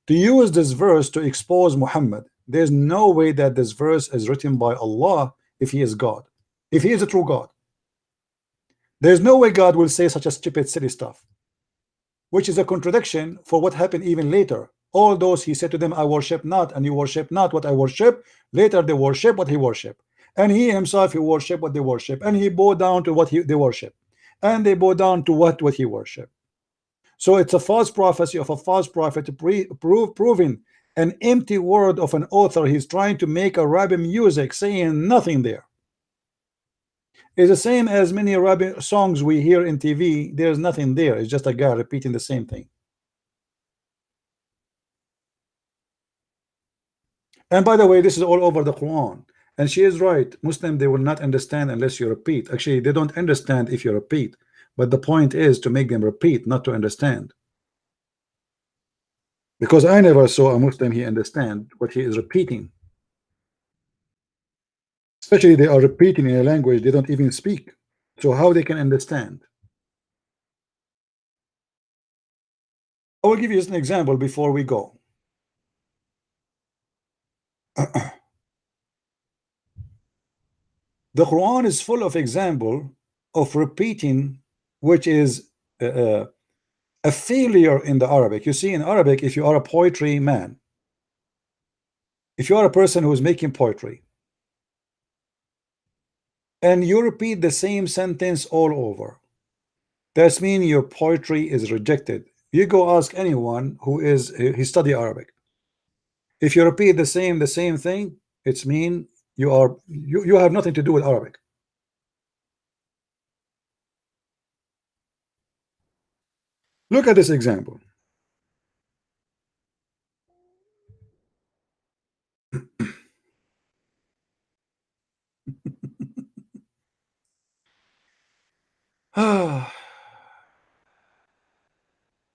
to use this verse to expose Muhammad. There's no way that this verse is written by Allah if he is God, if he is a true God. There's no way God will say such a stupid silly stuff. which is a contradiction for what happened even later. All those he said to them, I worship not, and you worship not what I worship. Later they worship what he worship, and he himself he worship what they worship, and he bowed down to what they worship, and they bow down to what he worship. So it's a false prophecy of a false prophet, proving an empty word of an author. He's trying to make Arabic music, saying nothing there. It's the same as many Arabic songs we hear in TV. There's nothing there. It's just a guy repeating the same thing. And by the way, this is all over the Quran. And she is right. Muslim, they will not understand unless you repeat. Actually, they don't understand if you repeat. But the point is to make them repeat, not to understand. Because I never saw a Muslim he understand what he is repeating. Especially they are repeating in a language they don't even speak. So how they can understand? I will give you an example before we go. The Quran is full of example of repeating, which is a failure in the Arabic. You see, in Arabic, if you are a poetry man, if you are a person who is making poetry, and you repeat the same sentence all over, that means your poetry is rejected. You go ask anyone who is he study Arabic. If you repeat the same thing, it's mean you have nothing to do with Arabic. Look at this example.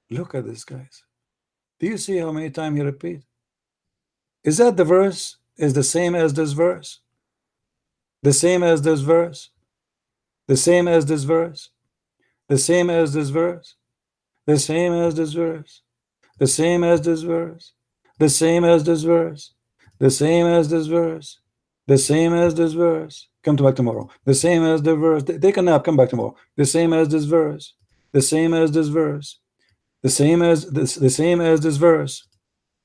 Look at this, guys. Do you see how many times he repeat? Is that the verse is the same as this verse? The same as this verse? The same as this verse? The same as this verse? The same as this verse? The same as this verse? The same as this verse? The same as this verse? The same as this verse? Come back tomorrow. The same as the verse. Take a nap. Come back tomorrow. The same as this verse. The same as this verse. The same as this. The same as this verse.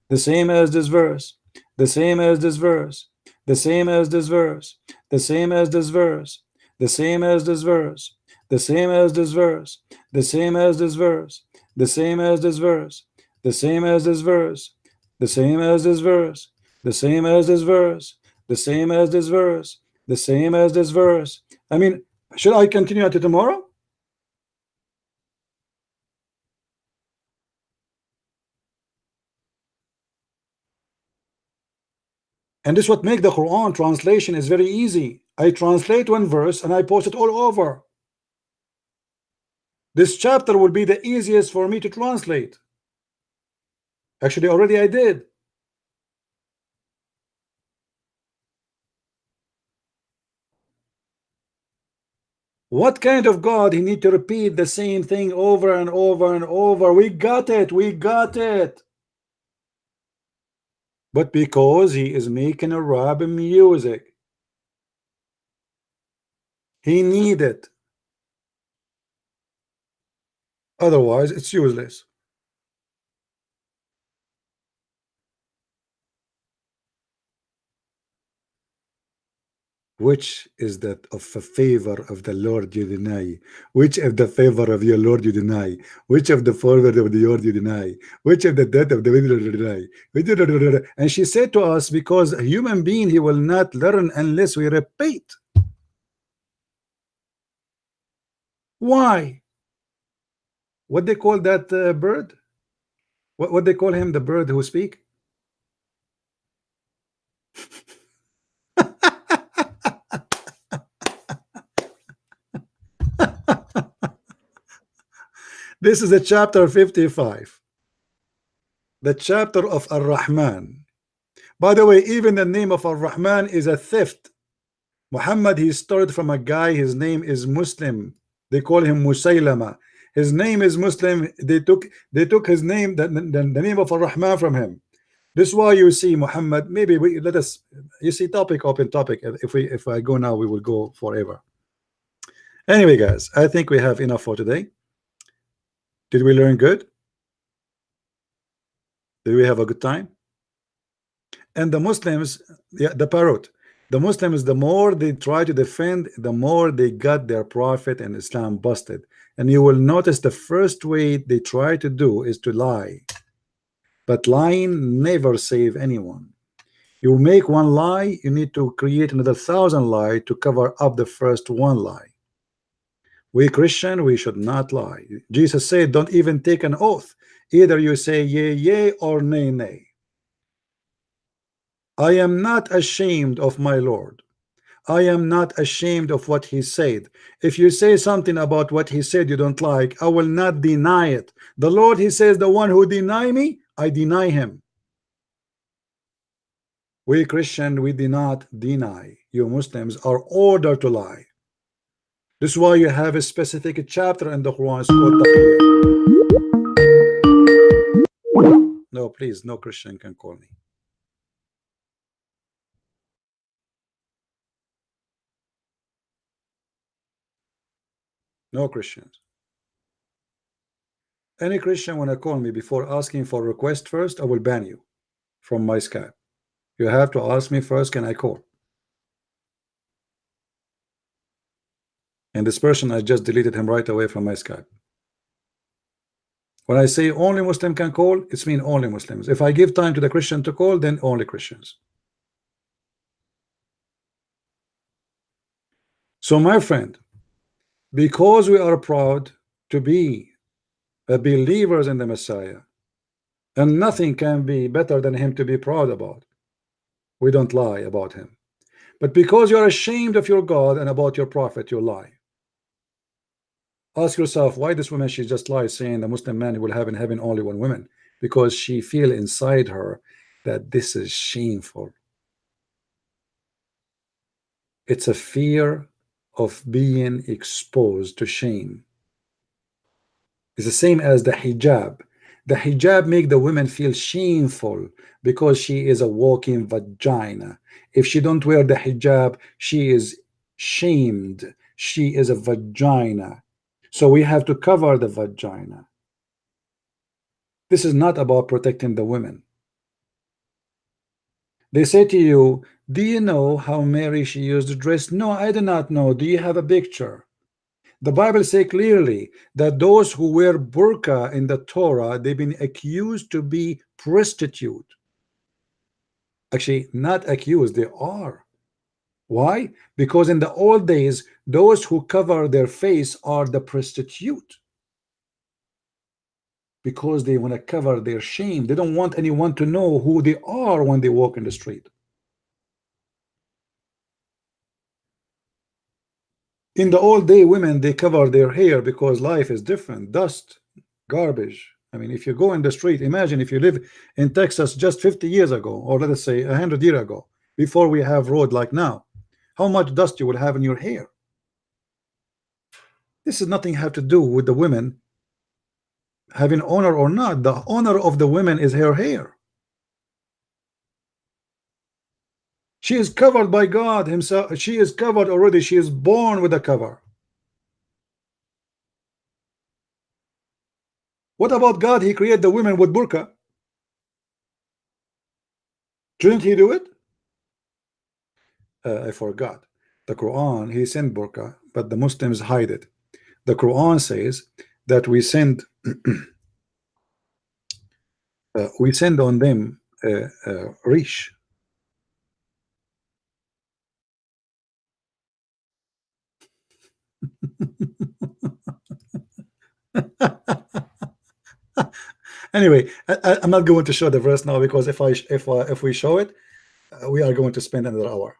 The same as this verse. The same as this verse. The same as this verse. The same as this verse. The same as this verse. The same as this verse. The same as this verse. The same as this verse. The same as this verse. The same as this verse. The same as this verse. The same as this verse. The same as this verse. I mean, should I continue until tomorrow? And this what make the Quran translation is very easy. I translate one verse and I post it all over. This chapter will be the easiest for me to translate. Actually, already I did. What kind of God he need to repeat the same thing over and over and over? We got it. We got it. But because he is making Arabic music, he need it. Otherwise, it's useless. Which is that of a favor of the Lord you deny? Which of the favor of your Lord you deny? Which of the favor of the Lord you deny? Which of the death of the Lord you deny? And she said to us, because a human being, he will not learn unless we repeat. Why? What they call that bird? What they call him, the bird who speak? This is a chapter 55, the chapter of Ar-Rahman. By the way, even the name of Ar-Rahman is a theft. Muhammad, he started from a guy, his name is Muslim. They call him Musaylama. His name is Muslim. They took his name, the name of Ar-Rahman from him. This is why you see Muhammad. Maybe we let us. You see, open topic. If I go now, we will go forever. Anyway, guys, I think we have enough for today. Did we learn good? Do we have a good time? And the Muslims, yeah, the parrot, the Muslims, the more they try to defend, the more they got their prophet and Islam busted. And you will notice the first way they try to do is to lie. But lying never save anyone. You make one lie, you need to create another 1,000 lie to cover up the first one lie. We Christian, we should not lie. Jesus said, don't even take an oath. Either you say yea, yea, or nay, nay. I am not ashamed of my Lord. I am not ashamed of what he said. If you say something about what he said you don't like, I will not deny it. The Lord, he says, the one who deny me, I deny him. We Christian, we do not deny. You Muslims are ordered to lie. This is why you have a specific chapter in the Quran. It's called Taqiyya. No, please, no Christian can call me. No Christians. Any Christian wanna call me before asking for a request first, I will ban you from my Skype. You have to ask me first, can I call? And this person, I just deleted him right away from my Skype. When I say only Muslim can call, it's mean only Muslims. If I give time to the Christian to call, then only Christians. So my friend, because we are proud to be believers in the Messiah, and nothing can be better than him to be proud about, we don't lie about him. But because you're ashamed of your God and about your prophet, you lie. Ask yourself why this woman, she just lies saying the Muslim man will have in heaven only one woman, because she feel inside her that this is shameful. It's a fear of being exposed to shame. It's the same as the hijab. The hijab make the women feel shameful because she is a walking vagina. If she don't wear the hijab, she is shamed. She is a vagina. So we have to cover the vagina. This is not about protecting the women. They say to you, do you know how Mary she used to dress? No, I do not know. Do you have a picture? The Bible says clearly that those who wear burqa in the Torah, they've been accused to be prostitute. Actually, not accused, they are. Why? Because in the old days, those who cover their face are the prostitute. Because they want to cover their shame. They don't want anyone to know who they are when they walk in the street. In the old day, women, they cover their hair because life is different. Dust, garbage. I mean, if you go in the street, imagine if you live in Texas just 50 years ago, or let us say 100 years ago, before we have road like now, how much dust you will have in your hair. This is nothing have to do with the women having honor or not. The honor of the women is her hair. She is covered by God himself. She is covered already. She is born with a cover. What about God? He created the women with burqa. Shouldn't he do it? I forgot. The Quran, he sent burqa, but the Muslims hide it. The Quran says that we send on them rish. Anyway, I'm not going to show the verse now, because if we show it, we are going to spend another hour.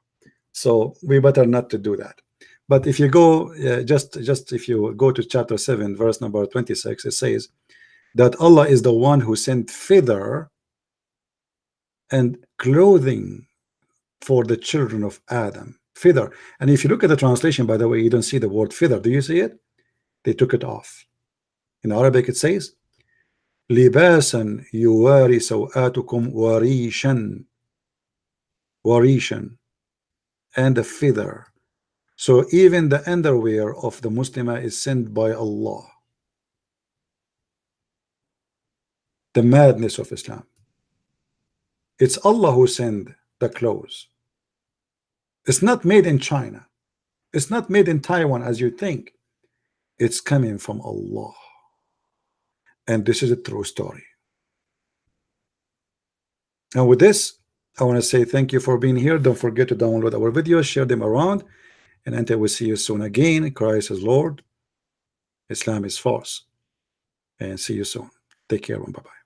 So we better not to do that. But if you go just if you go to chapter 7 verse number 26, it says that Allah is the one who sent feather and clothing for the children of Adam. Feather. And if you look at the translation, by the way, you don't see the word feather. Do you see it? They took it off. In Arabic it says libasan yuwari sawatukum warishan, warishan, and a feather. So even the underwear of the Muslimah is sent by Allah. The madness of Islam. It's Allah who sent the clothes. It's not made in China. It's not made in Taiwan as you think. It's coming from Allah. And this is a true story. And with this, I want to say thank you for being here. Don't forget to download our videos, share them around, and until we see you soon again. Christ is Lord, Islam is false. And see you soon. Take care and bye-bye.